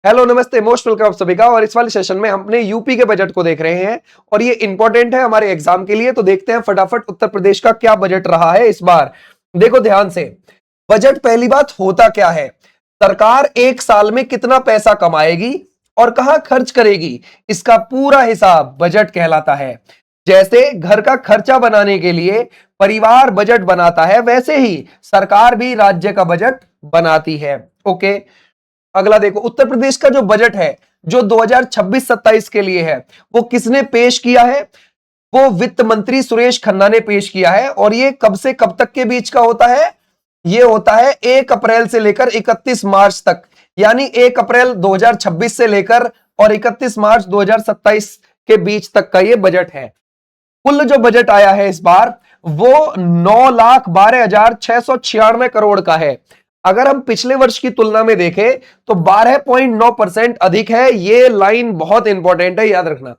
Hello नमस्ते, most welcome आप सभी का। और इस वाले सेशन में हम अपने यूपी के बजट को देख रहे हैं और ये इंपॉर्टेंट है हमारे एग्जाम के लिए। तो देखते हैं फटाफट उत्तर प्रदेश का क्या बजट रहा है इस बार। देखो ध्यान से, बजट पहली बात होता क्या है, सरकार एक साल में कितना पैसा कमाएगी और कहां खर्च करेगी, इसका पूरा हिसाब बजट कहलाता है। जैसे घर का खर्चा बनाने के लिए परिवार बजट बनाता है, वैसे ही सरकार भी राज्य का बजट बनाती है। ओके, अगला देखो, उत्तर प्रदेश का जो बजट है जो 2026-27 के लिए है, वो किसने पेश किया है? वो वित्त मंत्री सुरेश खन्ना ने पेश किया है। और ये कब से कब तक के बीच का होता है? ये होता है 1 अप्रैल से लेकर 31 मार्च तक, यानी 1 अप्रैल 2026 से लेकर और 31 मार्च 2027 के बीच तक का ये बजट है। कुल जो बजट आया है इस बार वो 9,12,696 करोड़ का है। अगर हम पिछले वर्ष की तुलना में देखें तो 12.9% अधिक है। ये लाइन बहुत इंपॉर्टेंट है, याद रखना।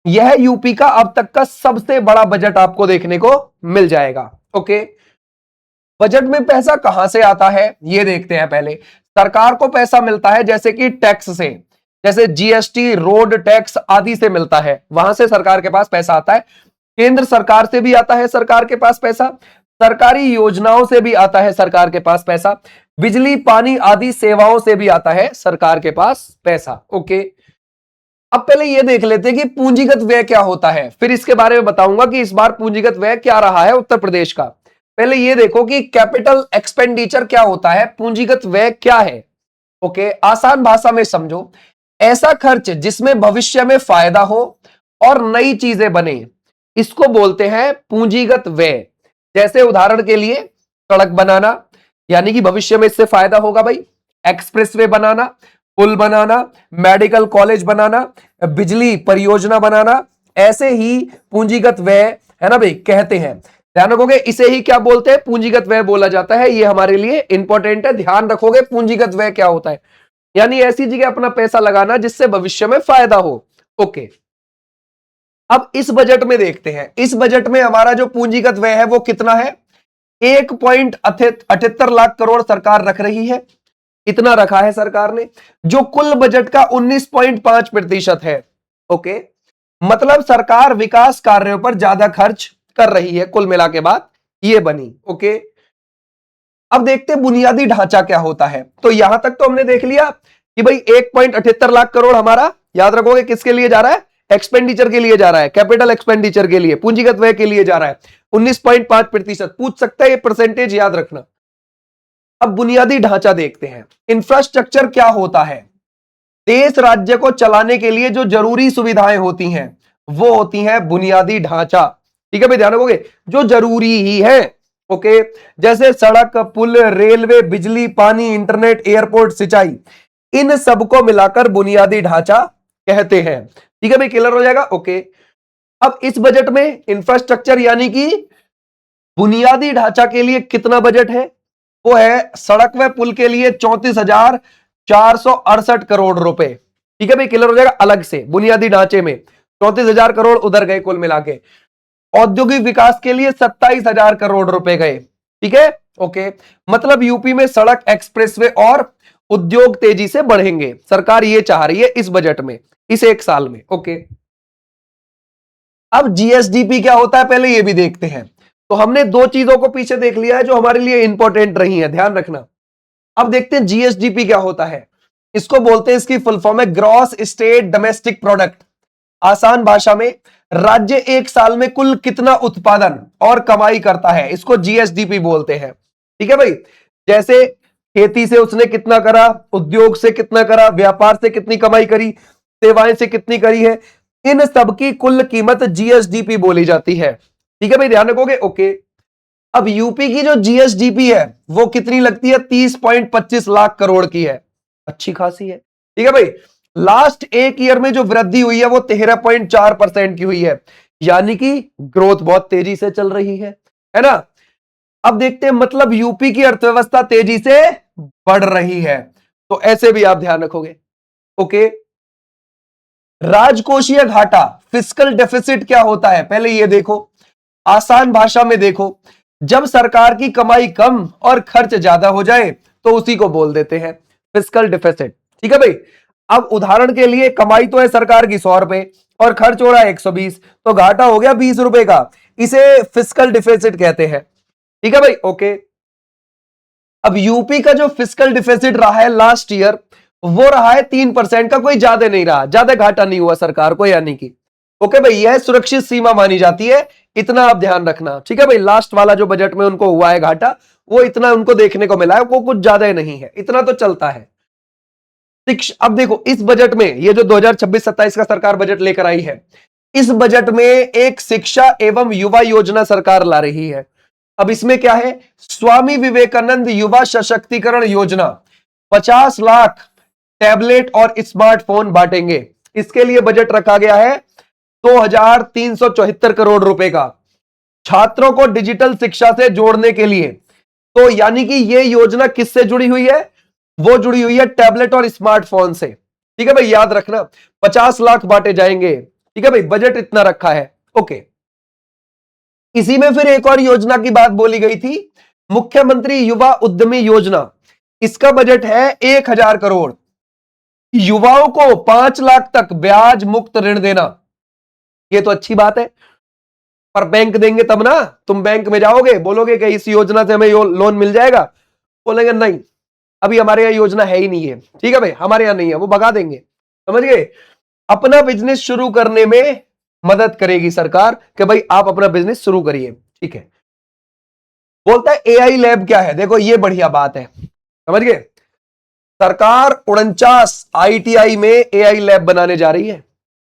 यह यूपी का अब तक का सबसे बड़ा बजट आपको देखने को मिल जाएगा। ओके, बजट में पैसा कहां से आता है ये देखते हैं। पहले सरकार को पैसा मिलता है जैसे कि टैक्स से, जैसे जीएसटी, रोड टैक्स आदि से मिलता है, वहां से सरकार के पास पैसा आता है। केंद्र सरकार से भी आता है सरकार के पास पैसा, सरकारी योजनाओं से भी आता है सरकार के पास पैसा, बिजली पानी आदि सेवाओं से भी आता है सरकार के पास पैसा। ओके, अब पहले यह देख लेते हैं कि पूंजीगत व्यय क्या होता है, फिर इसके बारे में बताऊंगा कि इस बार पूंजीगत व्यय क्या रहा है उत्तर प्रदेश का। पहले यह देखो कि कैपिटल एक्सपेंडिचर क्या होता है, पूंजीगत व्यय क्या है। ओके, आसान भाषा में समझो, ऐसा खर्च जिसमें भविष्य में फायदा हो और नई चीजें बने, इसको बोलते हैं पूंजीगत व्यय। जैसे उदाहरण के लिए सड़क बनाना, यानी कि भविष्य में इससे फायदा होगा भाई, एक्सप्रेसवे बनाना, पुल बनाना, मेडिकल कॉलेज बनाना, बिजली परियोजना बनाना, ऐसे ही पूंजीगत व्यय है ना भाई कहते हैं। ध्यान रखोगे, इसे ही क्या बोलते हैं? पूंजीगत व्यय बोला जाता है। ये हमारे लिए इंपॉर्टेंट है, ध्यान रखोगे पूंजीगत व्यय क्या होता है, यानी ऐसी जगह अपना पैसा लगाना जिससे भविष्य में फायदा हो। ओके, अब इस बजट में देखते हैं, इस बजट में हमारा जो पूंजीगत व्यय है वो कितना है? 1.78 लाख करोड़ सरकार रख रही है, इतना रखा है सरकार ने, जो कुल बजट का 19.5% है। ओके, मतलब सरकार विकास कार्यों पर ज्यादा खर्च कर रही है, कुल मिला के बात ये बनी। ओके, अब देखते हैं बुनियादी ढांचा क्या होता है। तो यहां तक तो हमने देख लिया कि भाई 1.78 लाख करोड़ हमारा, याद रखोगे किसके लिए जा रहा है? एक्सपेंडिचर के लिए जा रहा है, कैपिटल एक्सपेंडिचर के लिए, पूंजीगत व्यय के लिए जा रहा है। 19.5%, पूछ सकता है ये परसेंटेज, याद रखना। अब बुनियादी ढांचा देखते हैं, इंफ्रास्ट्रक्चर क्या होता है? देश राज्य को चलाने के लिए जो जरूरी सुविधाएं होती हैं वो होती हैं बुनियादी ढांचा। ठीक है भाई, ध्यान रखोगे, जो जरूरी ही है। ओके, जैसे सड़क, पुल, रेलवे, बिजली, पानी, इंटरनेट, एयरपोर्ट, सिंचाई, इन सबको मिलाकर बुनियादी ढांचा कहते हैं। ठीक है भाई, क्लियर हो जाएगा। ओके, अब इस बजट में इंफ्रास्ट्रक्चर यानी कि बुनियादी ढांचा के लिए कितना बजट है? वो है सड़क व पुल के लिए 34,468 करोड़ रुपए। ठीक है भाई, क्लियर हो जाएगा। अलग से बुनियादी ढांचे में 34,000 करोड़ उधर गए कुल मिला के। औद्योगिक विकास के लिए 27,000 करोड़ रुपए गए। ठीक है, ओके, मतलब यूपी में सड़क, एक्सप्रेसवे और उद्योग तेजी से बढ़ेंगे, सरकार ये चाह रही है इस बजट में, इस एक साल में। ओके, अब जीएसडीपी क्या होता है पहले ये भी देखते हैं। तो हमने दो चीजों को पीछे देख लिया है जो हमारे लिए इंपॉर्टेंट रही है, ध्यान रखना। अब देखते हैं जीएसडीपी क्या होता है। इसको बोलते हैं, इसकी फुल फॉर्म है ग्रॉस स्टेट डोमेस्टिक प्रोडक्ट। आसान भाषा में, राज्य एक साल में कुल कितना उत्पादन और कमाई करता है, इसको जीएसडीपी बोलते हैं। ठीक है भाई, जैसे खेती से उसने कितना करा, उद्योग से कितना करा, व्यापार से कितनी कमाई करी, सेवाएं से कितनी करी है, इन सबकी कुल कीमत जीएसडीपी बोली जाती है। ठीक है भाई, ध्यान रखोगे। ओके, अब यूपी की जो जीएसडीपी है वो कितनी लगती है? 30.25 लाख करोड़ की है, अच्छी खासी है। ठीक है भाई, लास्ट एक ईयर में जो वृद्धि हुई है वो 13.4% की हुई है, यानी कि ग्रोथ बहुत तेजी से चल रही है ना। अब देखते हैं, मतलब यूपी की अर्थव्यवस्था तेजी से बढ़ रही है, तो ऐसे भी आप ध्यान रखोगे। ओके, राजकोषीय घाटा, फिस्कल डेफिसिट क्या होता है पहले ये देखो। आसान भाषा में देखो, जब सरकार की कमाई कम और खर्च ज्यादा हो जाए तो उसी को बोल देते हैं फिस्कल डेफिसिट। ठीक है भाई, अब उदाहरण के लिए कमाई तो है सरकार की 100 रुपए और खर्च हो रहा है 120, तो घाटा हो गया 20 रुपए का। इसे फिस्कल डिफिसिट कहते हैं। ठीक है भाई, ओके। अब यूपी का जो फिस्कल डिफिसिट रहा है लास्ट ईयर, वो रहा है 3% का, कोई ज्यादा नहीं रहा, ज्यादा घाटा नहीं हुआ सरकार को, यानी कि ओके भाई, यह सुरक्षित सीमा मानी जाती है, इतना आप ध्यान रखना। ठीक है भाई, लास्ट वाला जो बजट में उनको हुआ है घाटा, वो इतना उनको देखने को मिला है, वो कुछ ज्यादा नहीं है, इतना तो चलता है। अब देखो इस बजट में, ये जो 2026-27 का सरकार बजट लेकर आई है, इस बजट में एक शिक्षा एवं युवा योजना सरकार ला रही है। अब इसमें क्या है, स्वामी विवेकानंद युवा सशक्तिकरण योजना, 50 लाख टैबलेट और स्मार्टफोन बांटेंगे। इसके लिए बजट रखा गया है 2374 करोड़ रुपए का, छात्रों को डिजिटल शिक्षा से जोड़ने के लिए। तो यानी कि यह योजना किससे जुड़ी हुई है, वो जुड़ी हुई है टैबलेट और स्मार्टफोन से। ठीक है भाई, याद रखना 50 लाख बांटे जाएंगे। ठीक है भाई, बजट इतना रखा है, ओके। इसी में फिर एक और योजना की बात बोली गई थी, मुख्यमंत्री युवा उद्यमी योजना। इसका बजट है 1000 करोड़, युवाओं को 5 लाख तक ब्याज मुक्त ऋण देना। ये तो अच्छी बात है, पर बैंक देंगे तब ना। तुम बैंक में जाओगे, बोलोगे कि इस योजना से हमें लोन मिल जाएगा, बोलेंगे नहीं, अभी हमारे यहां योजना है ही नहीं है। ठीक है भाई, हमारे यहां नहीं है, वो भगा देंगे, समझ गए। अपना बिजनेस शुरू करने में मदद करेगी सरकार कि भाई आप अपना बिजनेस शुरू करिए। ठीक है, बोलता है एआई लैब क्या है, देखो ये बढ़िया बात है, समझ गए। सरकार 49 आईटीआई में एआई लैब बनाने जा रही है,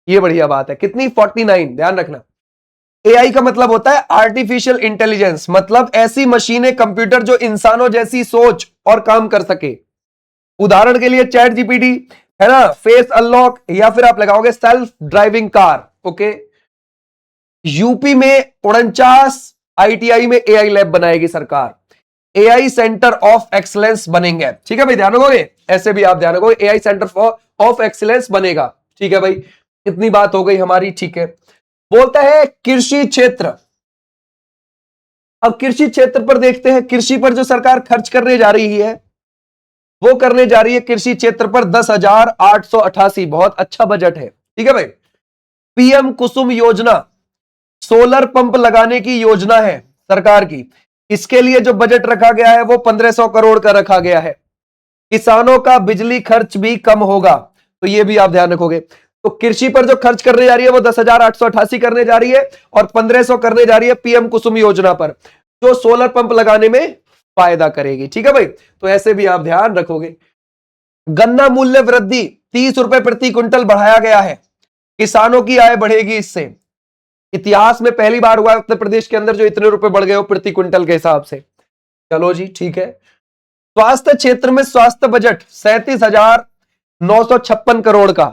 ये बढ़िया बात है। कितनी, 49, ध्यान रखना। एआई का मतलब होता है आर्टिफिशियल इंटेलिजेंस, मतलब ऐसी मशीनें, कंप्यूटर जो इंसानों जैसी सोच और काम कर सके। उदाहरण के लिए चैट जीपीटी है ना, फेस अनलॉक, या फिर आप लगाओगे self driving car. Okay, UP में 49 आईटीआई में एआई लैब बनाएगी सरकार, एआई सेंटर ऑफ एक्सीलेंस बनेंगे। ठीक है भाई, ध्यान रखोगे, ऐसे भी आप ध्यान रखोगे, एआई सेंटर ऑफ एक्सीलेंस बनेगा। ठीक है भाई, इतनी बात हो गई हमारी। ठीक है, बोलता है कृषि क्षेत्र। अब कृषि क्षेत्र पर देखते हैं, कृषि पर जो सरकार खर्च करने जा रही है, वो करने जा रही है कृषि क्षेत्र पर 10,888, बहुत अच्छा बजट है। ठीक है भाई, पीएम कुसुम योजना, सोलर पंप लगाने की योजना है सरकार की। इसके लिए जो बजट रखा गया है वो 1500 करोड़ का रखा गया है। किसानों का बिजली खर्च भी कम होगा, तो ये भी आप ध्यान रखोगे। तो कृषि पर जो खर्च करने जा रही है वो 10,888 करने जा रही है, और 1500 करने जा रही है पीएम कुसुम योजना पर, जो सोलर पंप लगाने में फायदा करेगी। ठीक है भाई, तो ऐसे भी आप ध्यान रखोगे। गन्ना मूल्य वृद्धि 30 रुपए प्रति क्विंटल बढ़ाया गया है, किसानों की आय बढ़ेगी इससे। इतिहास में पहली बार हुआ उत्तर प्रदेश के अंदर जो इतने रुपए बढ़ गए हो प्रति क्विंटल के हिसाब से। चलो जी, ठीक है। स्वास्थ्य क्षेत्र में स्वास्थ्य बजट 37,956 करोड़ का।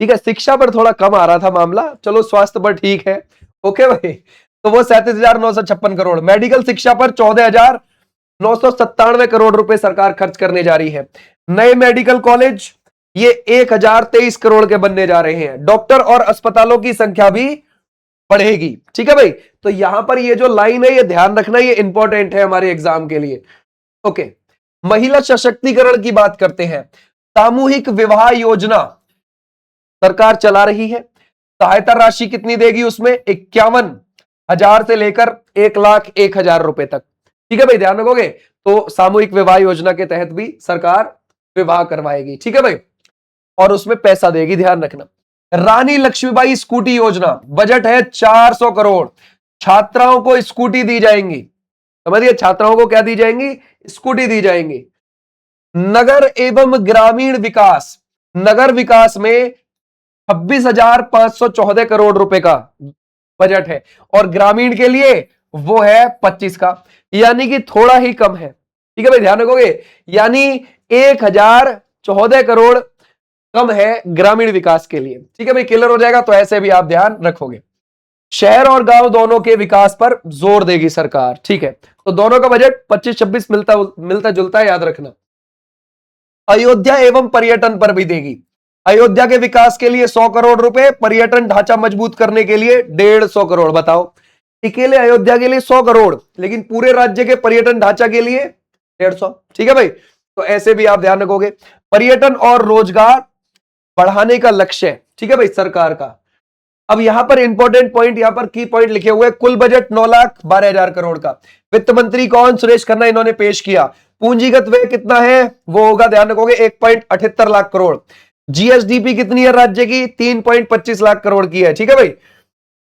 ठीक है, शिक्षा पर थोड़ा कम आ रहा था मामला, चलो स्वास्थ्य पर ठीक है। ओके भाई, तो वो 37,956 करोड़। मेडिकल शिक्षा पर 14,997 करोड़ रुपए सरकार खर्च करने जा रही है। नए मेडिकल कॉलेज ये 1,023 करोड़ के बनने जा रहे हैं। डॉक्टर और अस्पतालों की संख्या भी बढ़ेगी। ठीक है भाई, तो यहां पर ये जो लाइन है ये ध्यान रखना, ये इंपॉर्टेंट है हमारे एग्जाम के लिए। ओके, महिला सशक्तिकरण की बात करते हैं। सामूहिक विवाह योजना सरकार चला रही है, सहायता राशि कितनी देगी उसमें, 51,000 से लेकर 1,01,000 रुपए तक। ठीक है भाई, ध्यान रखोगे। तो सामूहिक विवाह योजना के तहत भी सरकार विवाह करवाएगी। ठीक है भाई, और उसमें पैसा देगी, ध्यान रखना। रानी लक्ष्मीबाई स्कूटी योजना, बजट है 400 करोड़, छात्राओं को स्कूटी दी जाएंगी। समझिए, छात्राओं को क्या दी जाएंगी, स्कूटी दी जाएंगी। नगर एवं ग्रामीण विकास, नगर विकास में 26,514 करोड़ रुपए का बजट है, और ग्रामीण के लिए वो है 25 का, यानी कि थोड़ा ही कम है। ठीक है भाई, ध्यान रखोगे, यानी 1,014 करोड़ कम है ग्रामीण विकास के लिए। ठीक है भाई, क्लियर हो जाएगा। तो ऐसे भी आप ध्यान रखोगे। शहर और गांव दोनों के विकास पर जोर देगी सरकार। ठीक है, तो दोनों का बजट 25-26 मिलता जुलता है, याद रखना। अयोध्या एवं पर्यटन पर भी देगी। अयोध्या के विकास के लिए 100 करोड़ रुपए, पर्यटन ढांचा मजबूत करने के लिए 150 करोड़। बताओ, अकेले अयोध्या के लिए 100 करोड़, लेकिन पूरे राज्य के पर्यटन ढांचा के लिए 150। ठीक है भाई, तो ऐसे भी आप ध्यान रखोगे। पर्यटन और रोजगार बढ़ाने का लक्ष्य है, ठीक है भाई, सरकार का। अब यहां पर इंपॉर्टेंट पॉइंट, यहां पर की पॉइंट लिखे हुए, कुल बजट 9,12,000 करोड़ का। वित्त मंत्री कौन? सुरेश खन्ना, इन्होंने पेश किया। पूंजीगत व्यय कितना है? वो होगा, ध्यान रखोगे, 1.78 लाख करोड़। जीएसडीपी कितनी है राज्य की? 3.25 लाख करोड़ की है, ठीक है भाई।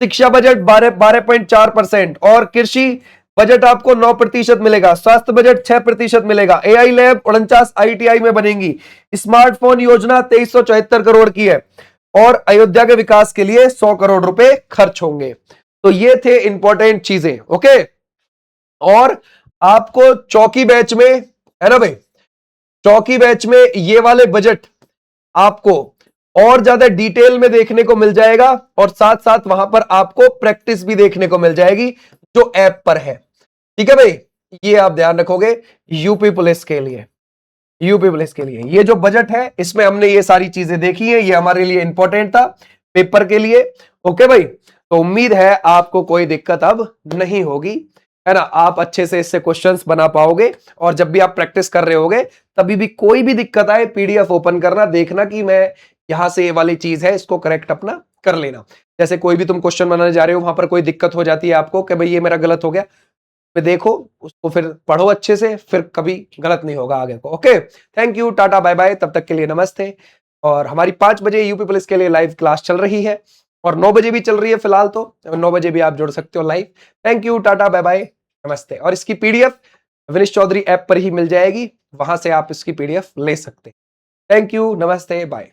शिक्षा बजट 12.4%, और कृषि बजट आपको 9% मिलेगा। स्वास्थ्य बजट 6% मिलेगा। एआई लैब 49 आईटीआई में बनेंगी। स्मार्टफोन योजना 2374 करोड़ की है, और अयोध्या के विकास के लिए 100 करोड़ रुपए खर्च होंगे। तो ये थे इंपॉर्टेंट चीजें, ओके। और आपको चौकी बैच में, है ना भाई, चौकी बैच में ये वाले बजट आपको और ज्यादा डिटेल में देखने को मिल जाएगा, और साथ साथ वहां पर आपको प्रैक्टिस भी देखने को मिल जाएगी जो ऐप पर है, ठीक है भाई। ये आप ध्यान रखोगे यूपी पुलिस के लिए। यूपी पुलिस के लिए ये जो बजट है, इसमें हमने ये सारी चीजें देखी है, ये हमारे लिए इंपॉर्टेंट था पेपर के लिए, ओके भाई। तो उम्मीद है आपको कोई दिक्कत अब नहीं होगी, है ना। आप अच्छे से इससे क्वेश्चंस बना पाओगे, और जब भी आप प्रैक्टिस कर रहे होगे तभी भी कोई भी दिक्कत आए, पीडीएफ ओपन करना, देखना कि मैं यहां से ये वाली चीज है, इसको करेक्ट अपना कर लेना। जैसे कोई भी तुम क्वेश्चन बनाने जा रहे हो, वहां पर कोई दिक्कत हो जाती है आपको कि भाई ये मेरा गलत हो गया, फिर देखो उसको, फिर पढ़ो अच्छे से, फिर कभी गलत नहीं होगा आगे को, okay. Thank you, tata bye bye, तब तक के लिए नमस्ते। और हमारी 5 बजे यूपी पुलिस के लिए लाइव क्लास चल रही है, और 9 बजे भी चल रही है फिलहाल, तो 9 बजे भी आप जुड़ सकते हो live. Thank you, tata bye bye, नमस्ते। और इसकी पीडीएफ विनीश चौधरी ऐप पर ही मिल जाएगी, वहां से आप इसकी पीडीएफ ले सकते हैं। थैंक यू, नमस्ते, बाय।